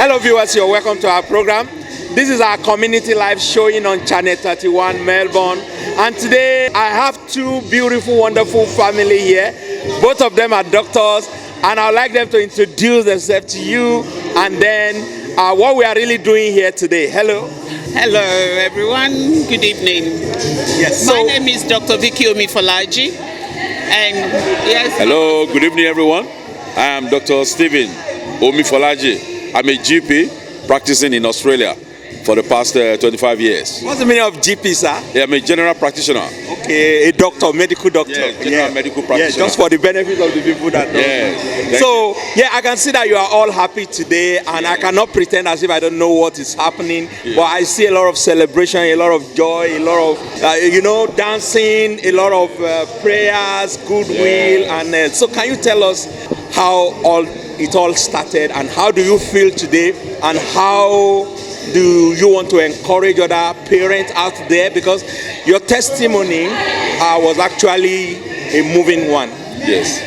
Hello viewers, you're welcome to our program. This is our community live showing on Channel 31 Melbourne, and today I have two beautiful, wonderful family here. Both of them are doctors, and I'd like them to introduce themselves to you, and then what we are really doing here today. Hello. Hello everyone, good evening. Yes. My name is Dr. Omifolaji, and yes. Hello, good evening everyone. I am Dr. Stephen Omifolaji. I'm a GP practicing in Australia for the past 25 years. What's the meaning of GP, sir? Yeah, I'm a general practitioner. Okay, a doctor, medical doctor. Yeah, general medical practitioner. Yeah, just for the benefit of the people that know. Yes. So, yeah, I can see that you are all happy today, and I cannot pretend as if I don't know what is happening. Yeah. But I see a lot of celebration, a lot of joy, a lot of, dancing, a lot of prayers, goodwill. Yeah. And so can you tell us how it all started, and how do you feel today, and how do you want to encourage other parents out there, because your testimony was actually a moving one? Yes.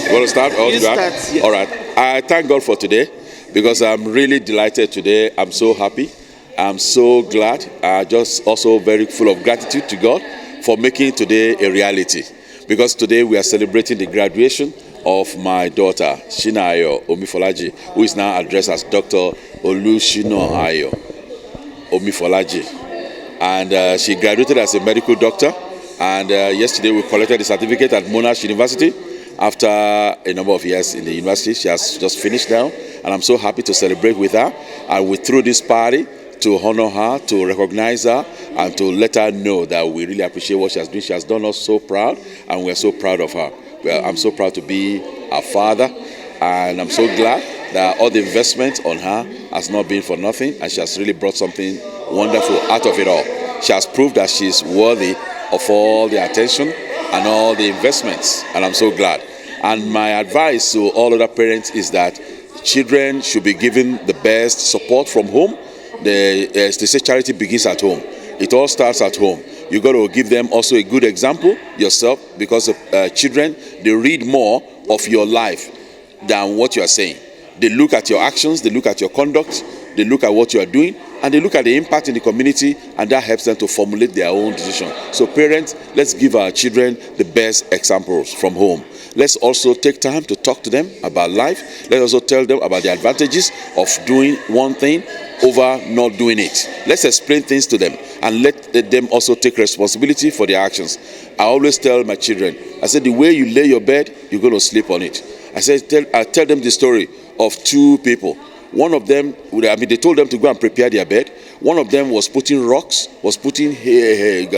You want to start? Yes. All right. I thank God for today, because I'm really delighted today. I'm so happy. I'm so glad. Just also very full of gratitude to God for making today a reality, because today we are celebrating the graduation of my daughter, Oluwashinaayo Omifolaji, who is now addressed as Dr. Oluwashinaayo Omifolaji. And she graduated as a medical doctor. And yesterday we collected the certificate at Monash University. After a number of years in the university, she has just finished now. And I'm so happy to celebrate with her. And we threw this party to honor her, to recognize her, and to let her know that we really appreciate what she has done. She has done us so proud, and we're so proud of her. Well, I'm so proud to be her father, and I'm so glad that all the investment on her has not been for nothing, and she has really brought something wonderful out of it all. She has proved that she's worthy of all the attention and all the investments, and I'm so glad. And my advice to all other parents is that children should be given the best support from home. They say charity begins at home. It all starts at home. You got to give them also a good example yourself, because children, they read more of your life than what you are saying. They look at your actions, they look at your conduct, they look at what you are doing, and they look at the impact in the community, and that helps them to formulate their own decision. So parents, let's give our children the best examples from home. Let's also take time to talk to them about life. Let's also tell them about the advantages of doing one thing over not doing it. Let's explain things to them, and let them also take responsibility for their actions. I always tell my children, I said, the way you lay your bed, you're going to sleep on it. I said, I tell them the story of two people. One of them, they told them to go and prepare their bed. One of them was putting rocks, was putting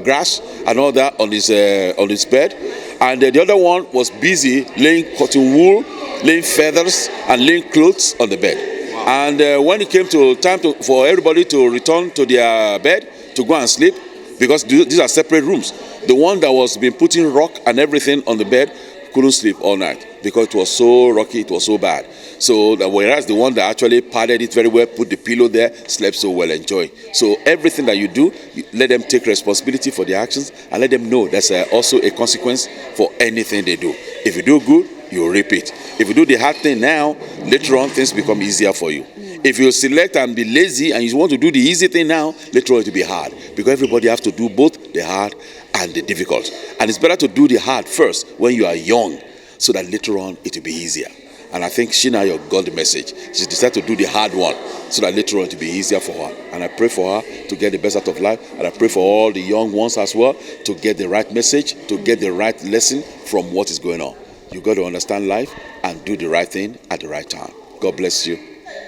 grass and all that on his bed. And the other one was busy laying cotton wool, laying feathers, and laying clothes on the bed. Wow. And when it came to time for everybody to return to their bed to go and sleep, because these are separate rooms, the one that was been putting rock and everything on the bed couldn't sleep all night because it was so rocky, it was so bad. So whereas the one that actually padded it very well, put the pillow there, slept so well, enjoy. So everything that you do, let them take responsibility for their actions, and let them know there's also a consequence for anything they do. If you do good, you reap it. If you do the hard thing now, later on things become easier for you. If you select and be lazy and you want to do the easy thing now, later on it will be hard, because everybody has to do both the hard and the difficult. And it's better to do the hard first when you are young, so that later on it will be easier. And I think Shinaayo got the message. She decided to do the hard one, so that later on it will be easier for her. And I pray for her to get the best out of life. And I pray for all the young ones as well to get the right message, to get the right lesson from what is going on. You got to understand life and do the right thing at the right time. God bless you.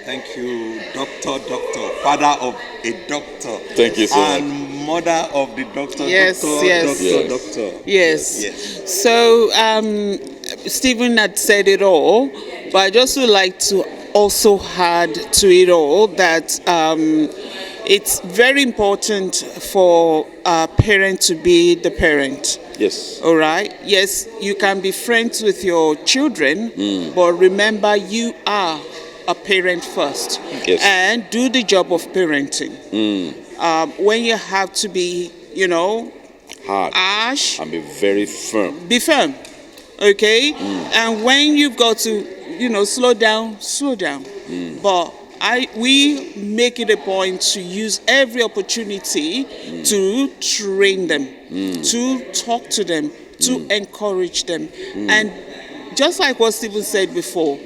Thank you, doctor, father of a doctor. Thank you so much. And mother of the doctor. Yes, doctor. Yes. So, Stephen had said it all, but I just would like to also add to it all that it's very important for a parent to be the parent. Yes. All right. Yes, you can be friends with your children, but remember you are a parent first. Yes. And do the job of parenting. When you have to be, hard, harsh, and be very firm. Be firm. Okay? And when you've got to, slow down. But we make it a point to use every opportunity to train them, to talk to them, to encourage them. And just like what Stephen said before,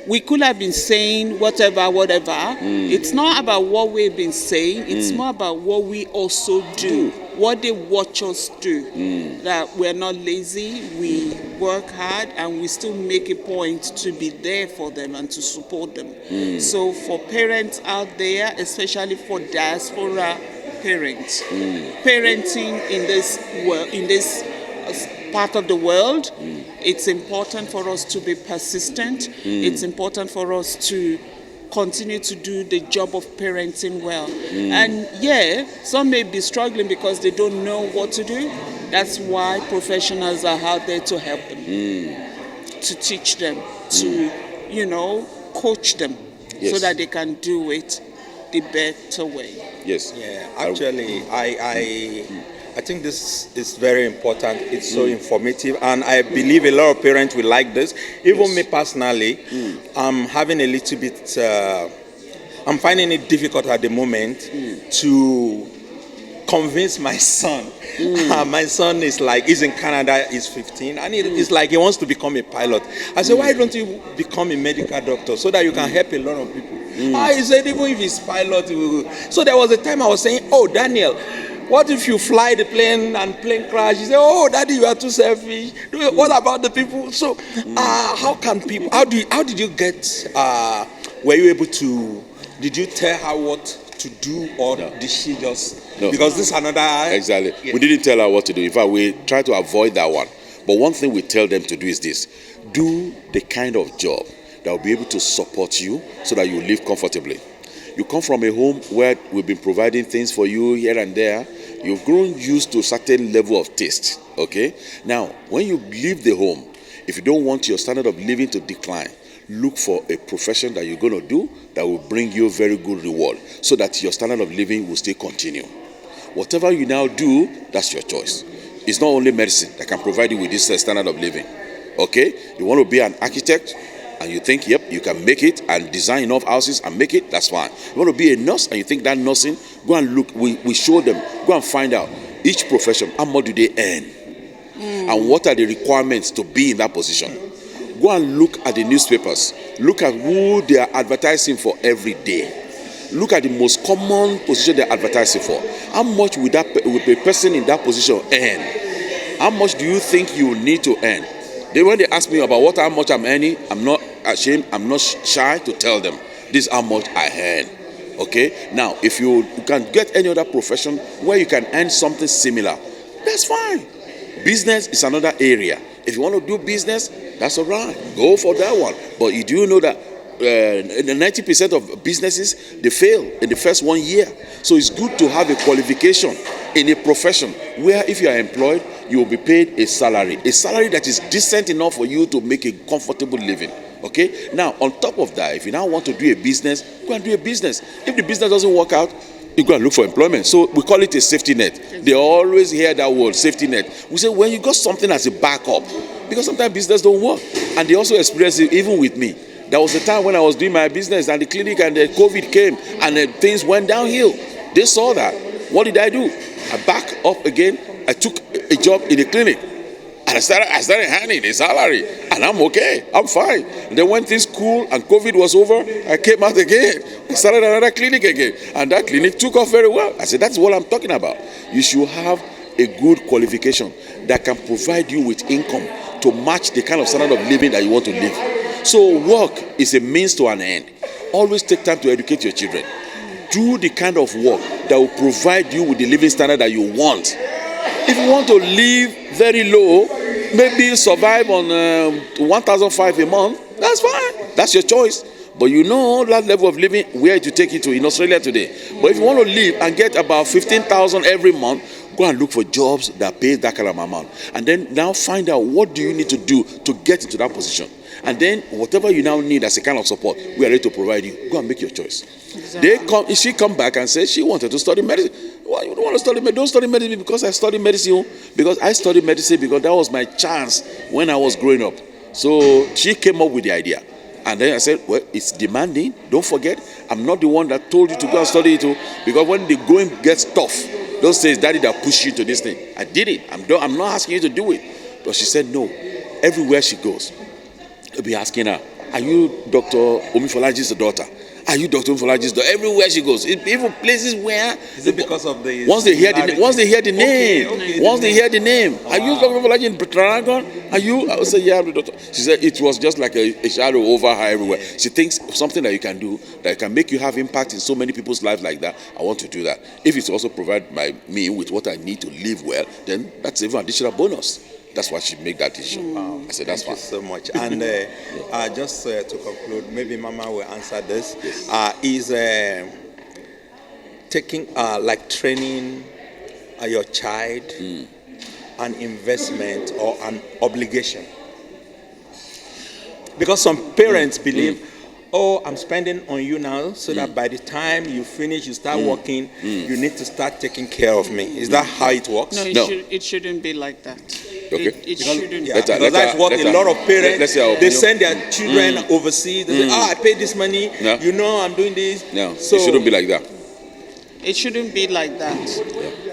we could have been saying whatever. It's not about what we've been saying. It's more about what we also do, what they watch us do. That we're not lazy, we work hard, and we still make a point to be there for them and to support them. So for parents out there, especially for diaspora parents, parenting in this world, in this part of the world, it's important for us to be persistent. It's important for us to continue to do the job of parenting well. And some may be struggling because they don't know what to do. That's why professionals are out there to help them, to teach them, to, coach them, so that they can do it the better way. Yes. Yeah, actually, I think this is very important. It's so informative, and I believe a lot of parents will like this. Even me personally, I'm having a little bit, I'm finding it difficult at the moment to convince my son. My son is he's in Canada, he's 15, and it's like he wants to become a pilot. I said, why don't you become a medical doctor so that you can help a lot of people? He said, even if he's pilot, so there was a time I was saying, oh, Daniel, what if you fly the plane and plane crash? He said, oh, Daddy, you are too selfish. What about the people? So how can people, how did you get, were you able to, did you tell her what to do, or did she just, because this is another. Exactly. Yeah. We didn't tell her what to do. In fact, we try to avoid that one. But one thing we tell them to do is this: do the kind of job that will be able to support you so that you live comfortably. You come from a home where we've been providing things for you here and there. You've grown used to a certain level of taste, okay? Now, when you leave the home, if you don't want your standard of living to decline, look for a profession that you're going to do that will bring you very good reward so that your standard of living will still continue. Whatever you now do, that's your choice. It's not only medicine that can provide you with this standard of living, okay? You want to be an architect, and you think, yep, you can make it and design enough houses and make it, that's fine. You want to be a nurse and you think that nursing, go and look, we show them, go and find out each profession, how much do they earn? And what are the requirements to be in that position? Go and look at the newspapers. Look at who they are advertising for every day. Look at the most common position they're advertising for. How much would a person in that position earn? How much do you think you need to earn? When they ask me about how much I'm earning, I'm not ashamed, I'm not shy to tell them, this is how much I earn. Okay? Now, if you can get any other profession where you can earn something similar, that's fine. Business is another area. If you want to do business, that's all right. Go for that one. But you do know that 90% of businesses, they fail in the first 1 year. So it's good to have a qualification in a profession where if you are employed, you will be paid a salary that is decent enough for you to make a comfortable living. Okay? Now, on top of that, if you now want to do a business, go and do a business. If the business doesn't work out, you go and look for employment. So we call it a safety net. They always hear that word, safety net. We say, when you got something as a backup, because sometimes business don't work. And they also experience it even with me. There was a time when I was doing my business and the clinic and the COVID came and things went downhill. They saw that. What did I do? I back up again. I took a job in the clinic. And I started handing a salary. And I'm okay. I'm fine. And then when things cool and COVID was over, I came out again. I started another clinic again. And that clinic took off very well. I said, that's what I'm talking about. You should have a good qualification that can provide you with income to match the kind of standard of living that you want to live. So work is a means to an end. Always take time to educate your children. Do the kind of work that will provide you with the living standard that you want. If you want to live very low, maybe survive on 1,500 a month, that's fine. That's your choice. But you know that level of living where to take it to in Australia today. But if you want to live and get about 15,000 every month, go and look for jobs that pay that kind of amount. And then now find out what do you need to do to get into that position. And then whatever you now need as a kind of support, we are ready to provide you. Go and make your choice. Exactly. She come back and said she wanted to study medicine. Why you don't want to study medicine? Don't study medicine because I studied medicine. Because I studied medicine because that was my chance when I was growing up. So she came up with the idea. And then I said, well, it's demanding. Don't forget, I'm not the one that told you to go and study it. Because when the going gets tough, don't say it's daddy that pushed you to this thing. I did it. I'm not asking you to do it. But she said no. Everywhere she goes, they'll be asking her, are you Dr. Omifolaji's daughter? Are you Dr. Omifolaji's daughter? Everywhere she goes, even places where is it because of the once they hear the name, once they hear the name, Wow. are you Dr. Omifolaji in Dragon? Are you? I would say, yeah, I'm the doctor. She said it was just like a shadow over her everywhere. She thinks something that you can do that can make you have impact in so many people's lives like that. I want to do that. If it's also provide me with what I need to live well, then that's even additional bonus. That's why she made that decision. Wow. I said, that's Thank fine. you so much. And just to conclude, maybe Mama will answer this. Yes. Is taking, like training your child an investment or an obligation? Because some parents believe, oh, I'm spending on you now so that by the time you finish, you start working, you need to start taking care of me. Is that how it works? No, No. It shouldn't be like that. Okay. It shouldn't. Yeah, Let her- because let that's her- what let a her- lot of parents, let's hear our they opinion. send their children overseas. They say, I paid this money, No. you know I'm doing this. No, So, it shouldn't be like that. It shouldn't be like that.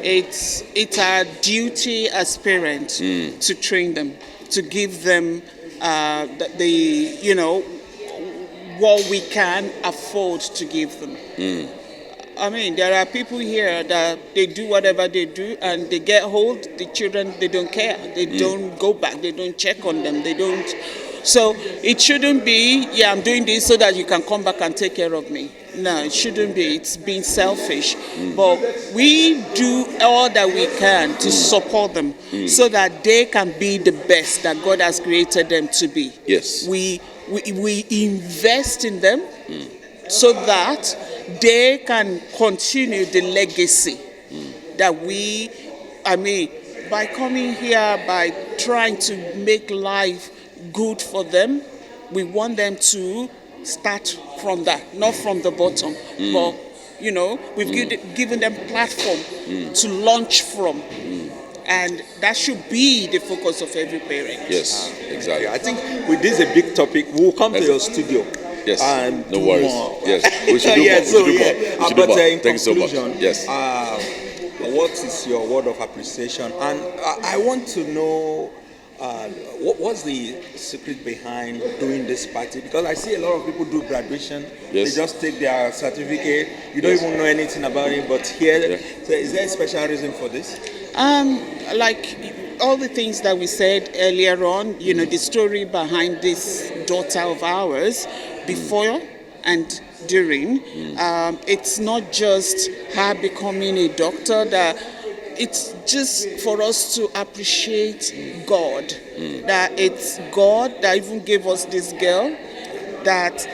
It's our duty as parents to train them, to give them what we can afford to give them. I mean, there are people here that they do whatever they do, and they get hold. The children, they don't care. They don't go back. They don't check on them. They don't. So it shouldn't be, I'm doing this so that you can come back and take care of me. No, it shouldn't be. It's being selfish. But we do all that we can to support them so that they can be the best that God has created them to be. Yes. We invest in them so that they can continue the legacy that by coming here, by trying to make life good for them, we want them to start from that, not from the bottom. But, we've given them platform to launch from. And that should be the focus of every parent. Yes, exactly. I think with this a big topic, we'll come to your studio. Yes, And no do worries. more. Yes, we should do more. We should do more. We should do But more. in Thank you so much. conclusion, Yes. what is your word of appreciation? And I want to know what's the secret behind doing this party? Because I see a lot of people do graduation. Yes. They just take their certificate. You don't even know anything about it. But here, so is there a special reason for this? Like all the things that we said earlier on, the story behind this daughter of ours, before and during, it's not just her becoming a doctor, that it's just for us to appreciate God, that it's God that even gave us this girl, that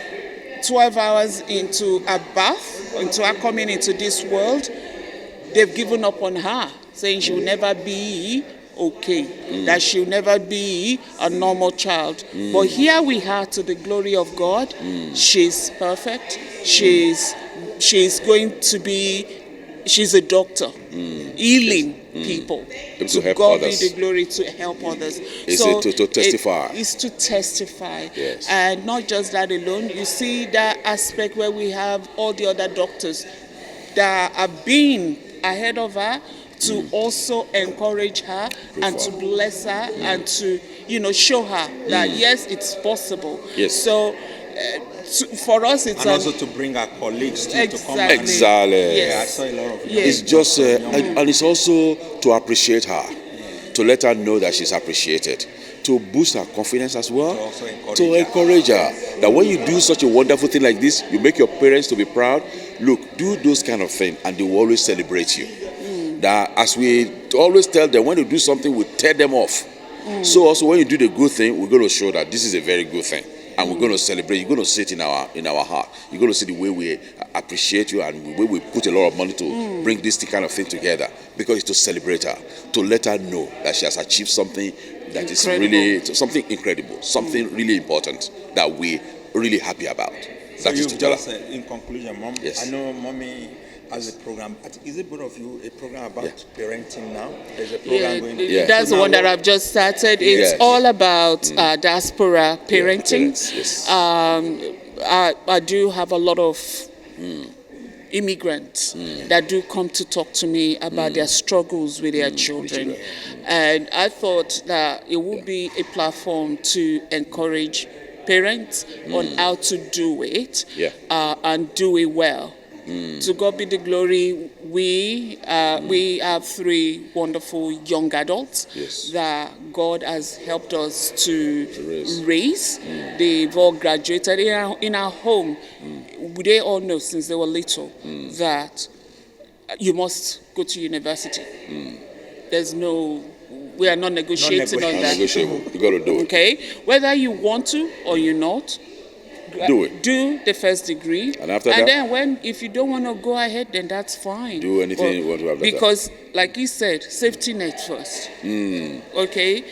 12 hours into a birth, into her coming into this world, they've given up on her, saying she'll never be okay, that she'll never be a normal child. But here we are, to the glory of God. She's perfect. She's a doctor, healing people. To help God others. be the glory, to help others. Is it to testify? It's to testify. Yes. And not just that alone. You see that aspect where we have all the other doctors that have been ahead of her to also encourage her and to bless her and to, show her that yes, it's possible. Yes. So for us, it's And also to bring our colleagues to come. Exactly. Exactly. Yeah, I saw a lot of people. Yes. It's just, and it's also to appreciate her, to let her know that she's appreciated, to boost her confidence as well, To encourage her. That when you do such a wonderful thing like this, you make your parents to be proud. Look, do those kind of things, and they will always celebrate you. That as we always tell them, when you do something, we tear them off. So also when you do the good thing, we're going to show that this is a very good thing. And we're going to celebrate. You're going to see it in our heart. You're going to see the way we appreciate you and the way we put a lot of money to bring this kind of thing together. Because it's to celebrate her, to let her know that she has achieved something that is really something incredible, something really important that we're really happy about. So That is you T'Challa. just, in conclusion, Mom, Yes. I know Mommy has a program. Is it both of you a program about parenting now? There's a program going. That's the one that I've just started. It's Yes. all about diaspora parenting. parents, yes. I do have a lot of immigrants that do come to talk to me about their struggles with their children. And I thought that it would be a platform to encourage parents on how to do it and do it well. To God be the glory. We have 3 wonderful young adults that God has helped us to raise. They've all graduated in our home. They all know since they were little that you must go to university. We are not negotiating on that. Non-negotiable. You got to do it. Okay, whether you want to or you're not. Do it. Do the first degree, And after that, then if you don't want to go ahead, then that's fine. do anything you want to have. Because, like he said, safety net first. Okay,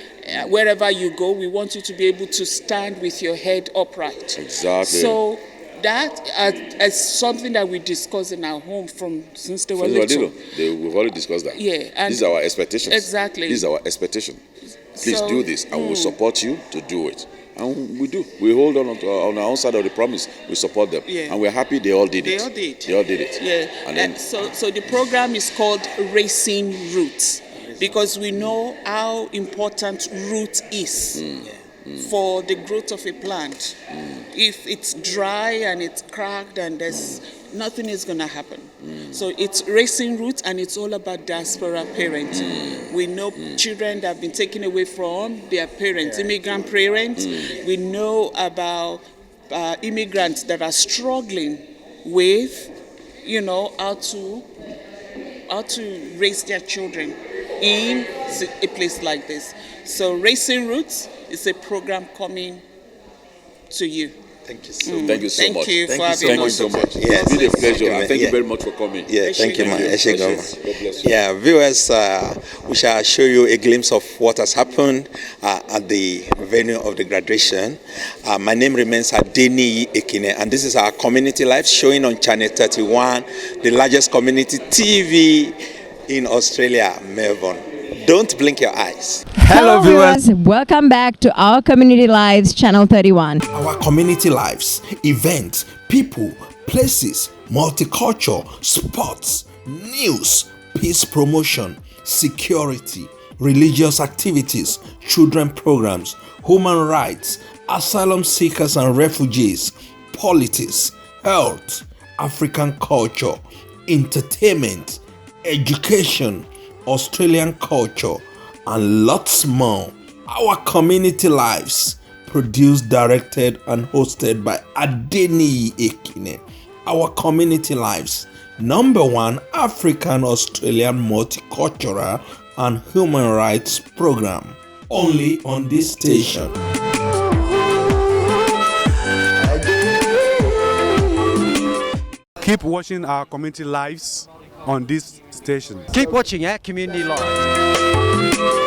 wherever you go, we want you to be able to stand with your head upright. Exactly. So that is something that we discuss in our home since they were little. We've already discussed that. Yeah, and these are our expectations. Exactly. These are our expectation. Please So, do this, and we'll support you to do it. And we do. We hold on our own side of the promise. We support them. Yeah. And we're happy they all did it. They all did. They all did it. Yeah. And then, So the program is called Racing Roots because we know how important root is for the growth of a plant. If it's dry and it's cracked and nothing is going to happen. So it's Racing Roots and it's all about diaspora parenting. We know children that have been taken away from their parents, immigrant parents. We know about immigrants that are struggling with, how to raise their children in a place like this. So Racing Roots is a program coming to you. Thank you so much. thank you so much. Thank you for having Thank you us. so much. Yes. It's been a pleasure. And thank you Yeah. very much for coming. Yeah, thank you, man. God Eshe Goma. bless you. Yeah, viewers, we shall show you a glimpse of what has happened at the venue of the graduation. My name remains Adeni Ekine, and this is our community live showing on Channel 31, the largest community TV in Australia, Melbourne. Don't blink your eyes. Hello viewers, welcome back to our Community Lives Channel 31. Our community lives, events, people, places, multicultural, sports, news, peace promotion, security, religious activities, children programs, human rights, asylum seekers and refugees, politics, health, African culture, entertainment, education, Australian culture, and lots more. Our community lives, produced, directed, and hosted by Adeni Ekine. Our community lives, #1 African Australian multicultural and human rights program, only on this station. Keep watching our community lives on this station. Keep watching our Community Live.